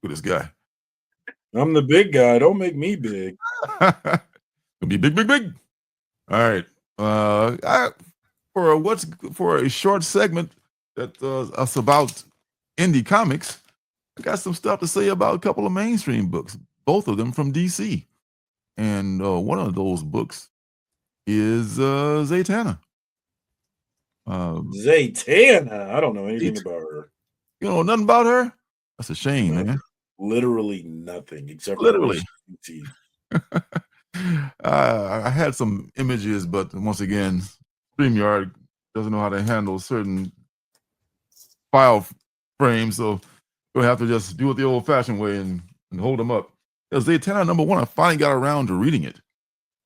at this guy. I'm the big guy. Don't make me big. Gonna be big, big, big. All right. For a short segment that us about indie comics, I got some stuff to say about a couple of mainstream books, both of them from DC. And one of those books is Zatanna. Zatanna. I don't know anything about her. You know nothing about her? That's a shame, man. Literally nothing except Literally. for teeth. I had some images, but once again, StreamYard doesn't know how to handle certain file frames, so we'll have to just do it the old-fashioned way and hold them up. Zatanna #1, I finally got around to reading it.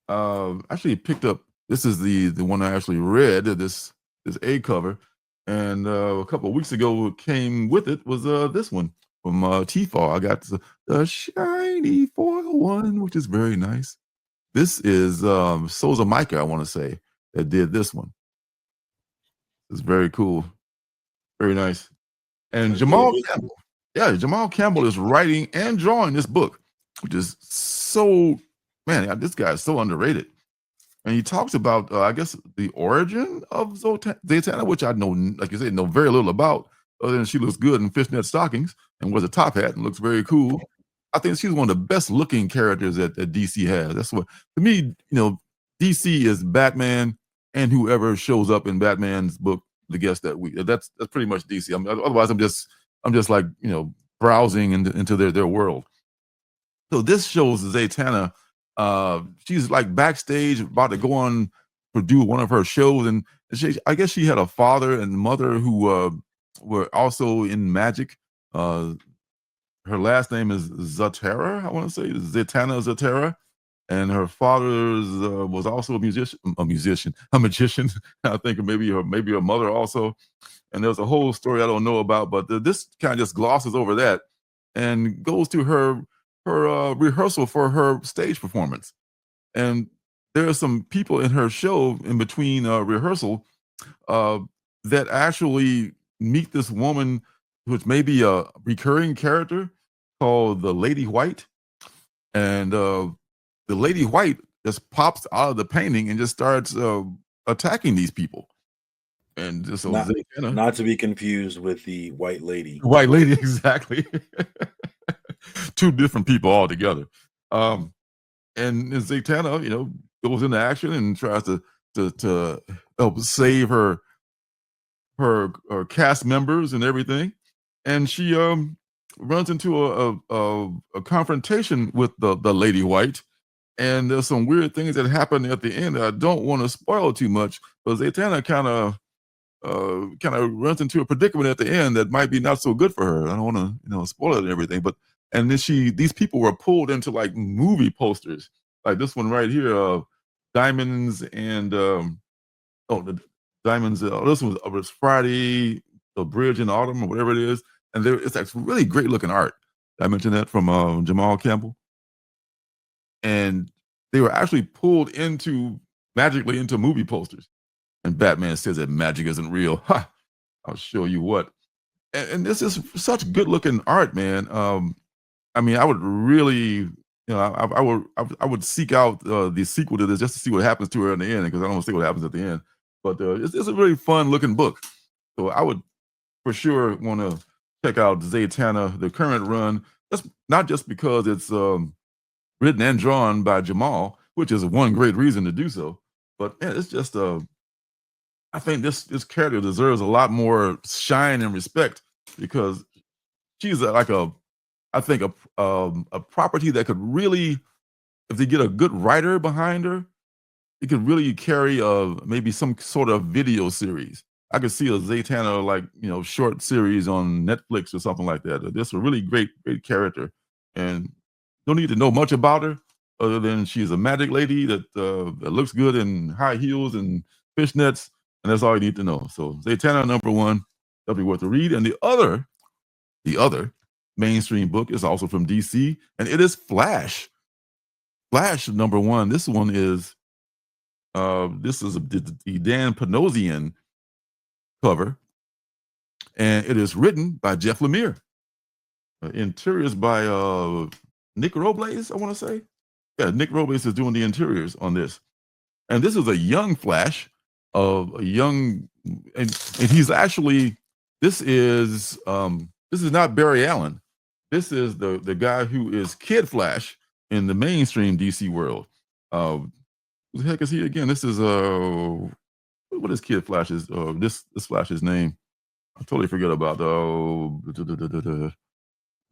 Actually picked up. This is the one I actually read. This A cover, and a couple of weeks ago, what came with it was this one from Tefal. I got the shiny foil one, which is very nice. This is Souza Micah, I want to say, that did this one. It's very cool, very nice. And Jamal Campbell, Jamal Campbell is writing and drawing this book, which is so, man, this guy is so underrated. And he talks about, I guess, the origin of Zatanna, which I know, like you said, know very little about, other than she looks good in fishnet stockings and wears a top hat and looks very cool. I think she's one of the best looking characters that DC has. That's what, to me, DC is Batman and whoever shows up in Batman's book the guest that week. That's pretty much DC. Otherwise, I'm just like, browsing into their world. So this shows Zatanna. She's like backstage about to go on to do one of her shows, and I guess she had a father and mother who were also in magic. Her last name is Zatara, I want to say Zatanna Zatara, and her father's was also a magician. I think maybe her mother also. And there's a whole story I don't know about, but this kind of just glosses over that and goes to her rehearsal for her stage performance. And there are some people in her show in between rehearsal that actually meet this woman, which may be a recurring character called the Lady White. And the Lady White just pops out of the painting and just starts attacking these people. And just not to be confused with the White Lady. White Lady, exactly. Two different people altogether. And Zatanna, goes into action and tries to help save her cast members and everything. And she runs into a confrontation with the Lady White. And there's some weird things that happen at the end that I don't want to spoil too much, but Zatanna kind of runs into a predicament at the end that might be not so good for her. I don't want to, spoil it and everything, but and then these people were pulled into like movie posters, like this one right here, Diamonds and the Diamonds. This one was Friday, the Bridge in Autumn, or whatever it is, and it's like really great looking art. I mentioned that from Jamal Campbell, and they were actually pulled magically into movie posters. And Batman says that magic isn't real. Ha! I'll show you what. And this is such good looking art, man. I mean, I would really, I would seek out the sequel to this just to see what happens to her in the end, because I don't want to see what happens at the end. But it's a really fun looking book. So I would for sure want to check out Zatanna, the current run. That's not just because it's written and drawn by Jamal, which is one great reason to do so. But yeah, it's just I think this character deserves a lot more shine and respect, because she's I think a property that could really, if they get a good writer behind her, it could really carry maybe some sort of video series. I could see a Zatanna short series on Netflix or something like that. This is a really great character, and don't need to know much about her other than she's a magic lady that looks good in high heels and fishnets. And that's all you need to know. So Zatanna #1, that'll be worth a read. And the other mainstream book is also from DC, and it is Flash. Flash #1. This one is the Dan Panosian cover, and it is written by Jeff Lemire. interiors by Nick Robles, I want to say. Yeah, Nick Robles is doing the interiors on this. And this is a young Flash of a young, and he's actually, this is not Barry Allen. This is the guy who is Kid Flash in the mainstream DC world. Who the heck is he again? This is what is Kid Flash's this Flash's name? I totally forget about all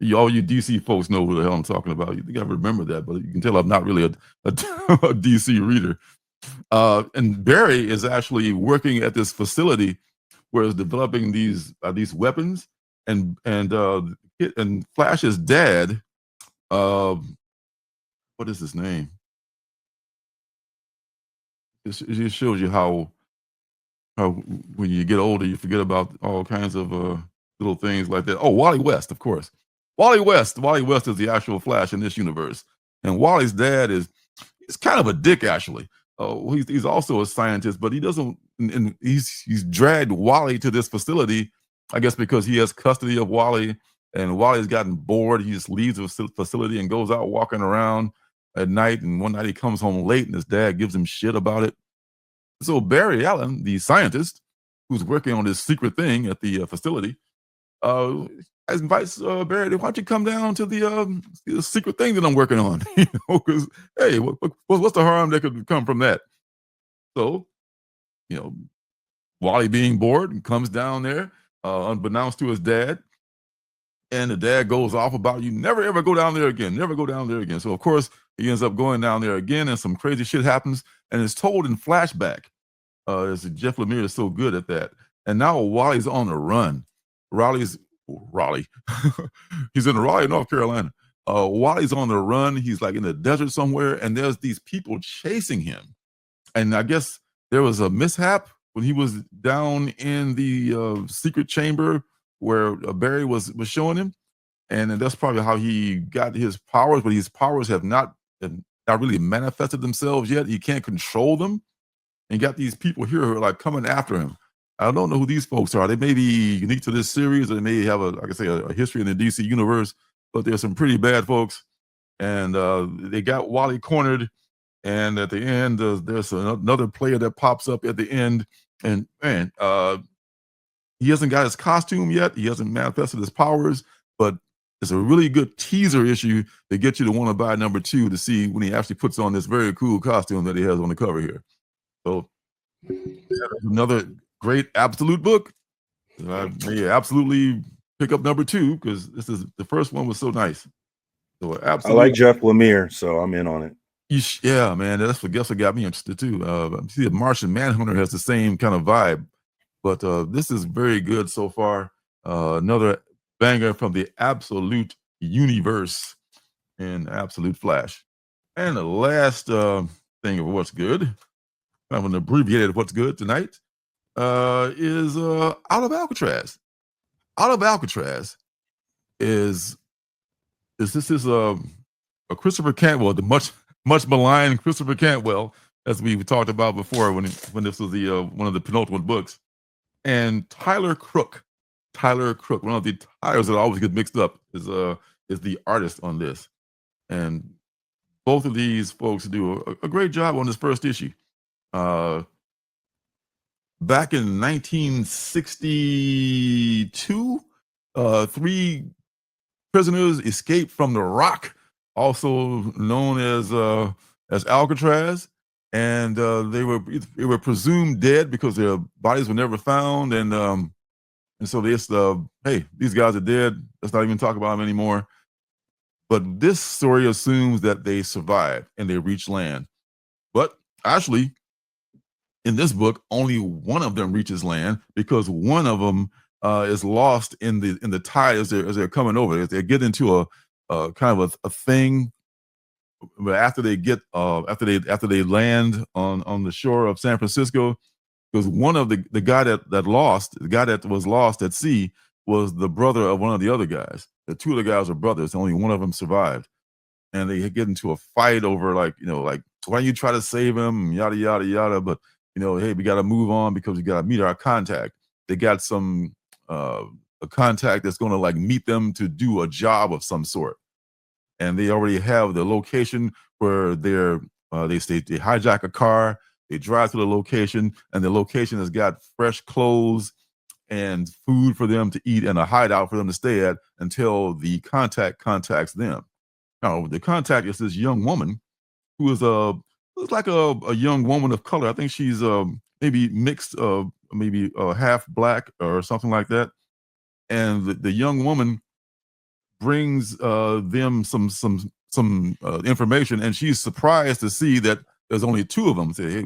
you DC folks know who the hell I'm talking about. You think I remember that, but you can tell I'm not really a DC reader. And Barry is actually working at this facility where it's developing these weapons, and Flash's dad, what is his name? It just shows you how when you get older you forget about all kinds of little things like that. Oh, Wally West, of course. Wally West is the actual Flash in this universe, and Wally's dad he's kind of a dick actually. He's also a scientist, but he doesn't, and he's dragged Wally to this facility, I guess because he has custody of Wally, and Wally's gotten bored. He just leaves the facility and goes out walking around at night, and one night he comes home late and his dad gives him shit about it. So Barry Allen, the scientist who's working on this secret thing at the facility, invites Barry, why don't you come down to the secret thing that I'm working on? Because hey, what's the harm that could come from that? So, Wally being bored comes down there, unbeknownst to his dad, and the dad goes off about, you never ever go down there again, never go down there again. So of course he ends up going down there again, and some crazy shit happens, and it's told in flashback. As Jeff Lemire is so good at that. And now Wally's on the run. Raleigh. He's in Raleigh, North Carolina. Wally's on the run. He's like in the desert somewhere, and there's these people chasing him. And I guess there was a mishap when he was down in the secret chamber where Barry was showing him, and that's probably how he got his powers. But his powers have not really manifested themselves yet. He can't control them. And got these people here who are like coming after him. I don't know who these folks are. They may be unique to this series, or they may have a history in the DC universe, but there's some pretty bad folks. And they got Wally cornered. And at the end, there's another player that pops up at the end. And man, he hasn't got his costume yet. He hasn't manifested his powers, but it's a really good teaser issue to get you to want to buy number 2 to see when he actually puts on this very cool costume that he has on the cover here. So another great absolute book. I may absolutely pick up number 2 because the first one was so nice. So absolutely, I like Jeff Lemire, so I'm in on it. Yeah, man, that's what got me interested too. See, Martian Manhunter has the same kind of vibe, but this is very good so far. Another banger from the Absolute universe in Absolute Flash. And the last thing of what's good, kind of an abbreviated what's good tonight, is Out of Alcatraz. Out of Alcatraz is a Christopher Cantwell, the much maligned Christopher Cantwell, as we talked about before when this was the one of the penultimate books, and Tyler Crook, one of the tires that always get mixed up, is the artist on this, and both of these folks do a great job on this first issue. Back in 1962, 3 prisoners escaped from the Rock, also known as Alcatraz, and they were presumed dead because their bodies were never found, and so they just hey, these guys are dead. Let's not even talk about them anymore. But this story assumes that they survived and they reached land. But actually, in this book, only one of them reaches land because one of them is lost in the tide as they're coming over. As they get into a kind of a thing, but after they land on the shore of San Francisco, because one of the guy that was lost at sea was the brother of one of the other guys. The 2 of the guys are brothers. Only one of them survived, and they get into a fight over like why don't you try to save him, yada yada yada. But hey, we got to move on because we got to meet our contact. They got some contact that's going to like meet them to do a job of some sort. And they already have the location where they hijack a car, they drive to the location, and the location has got fresh clothes and food for them to eat and a hideout for them to stay at until the contact contacts them. Now, the contact is this young woman who is looks like a young woman of color. I think she's maybe mixed, maybe half black or something like that. And the young woman brings them some information, and she's surprised to see that there's only two of them. Say, hey,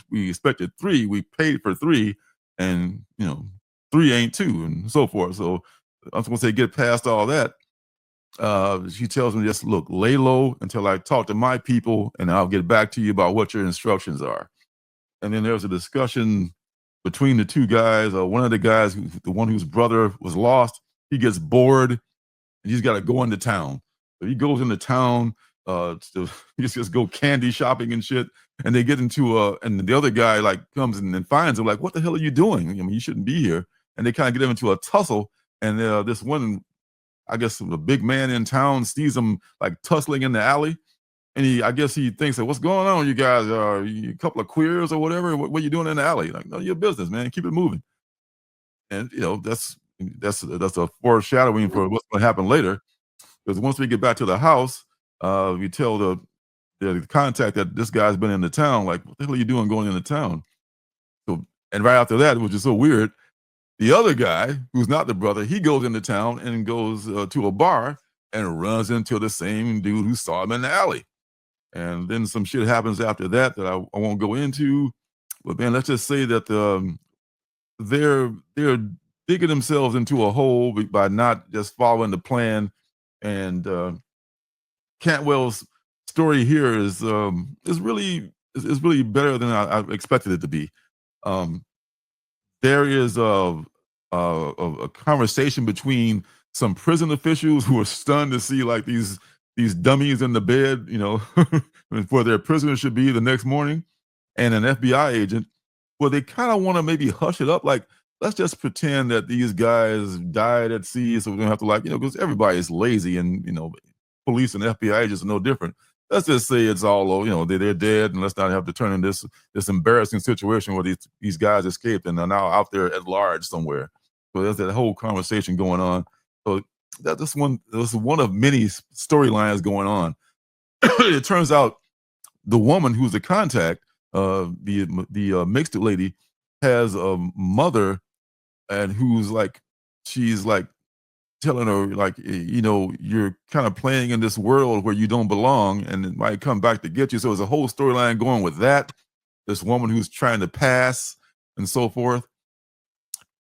we expected three, we paid for three, and three ain't two, and so forth. So I'm going to say, get past all that. She tells me, just look, lay low until I talk to my people, and I'll get back to you about what your instructions are. And then there's a discussion between the two guys. One of the guys, the one whose brother was lost, he gets bored and he's got to go into town. So he goes into town to just go candy shopping and shit. And they get into and the other guy like comes in and finds him, like, what the hell are you doing? I mean, you shouldn't be here. And they kind of get him into a tussle. And this one, I guess the big man in town, sees him like tussling in the alley. And I guess he thinks that, what's going on? You guys are a couple of queers or whatever. What are you doing in the alley? Like, no, your business, man. Keep it moving. And that's a foreshadowing for what's going to happen later. Because once we get back to the house, we tell the contact that this guy's been in the town. Like, what the hell are you doing going into town? So, and right after that, which is so weird, the other guy, who's not the brother, he goes into town and goes to a bar and runs into the same dude who saw him in the alley. And then some shit happens after that I won't go into. But man, let's just say that they're digging themselves into a hole by not just following the plan. And Cantwell's story here is really better than I expected it to be. There is a conversation between some prison officials who are stunned to see like these dummies in the bed, where their prisoners should be the next morning, and an FBI agent. Well, they kind of want to maybe hush it up, like, let's just pretend that these guys died at sea, so we don't have to, like, because everybody is lazy, and police and FBI agents are no different. Let's just say it's all, they're dead, and let's not have to turn in this embarrassing situation where these guys escaped and are now out there at large somewhere. So there's that whole conversation going on. So this is one of many storylines going on. It turns out the woman who's the contact, the mixed lady, has a mother, and she's like telling her, like, you're kind of playing in this world where you don't belong, and it might come back to get you. So there's a whole storyline going with that. This woman who's trying to pass and so forth.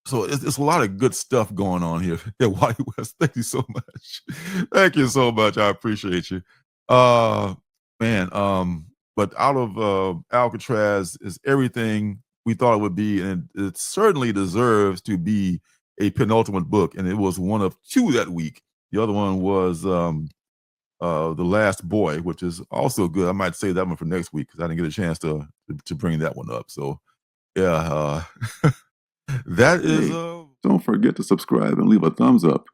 So it's a lot of good stuff going on here at Wally West. Thank you so much. Thank you so much. I appreciate you. Man, but Out of Alcatraz is everything we thought it would be, and it certainly deserves to be a penultimate book, and it was one of two that week. The other one was The Last Boy, which is also good. I might save that one for next week because I didn't get a chance to bring that one up. So yeah, that is. Don't forget to subscribe and leave a thumbs up.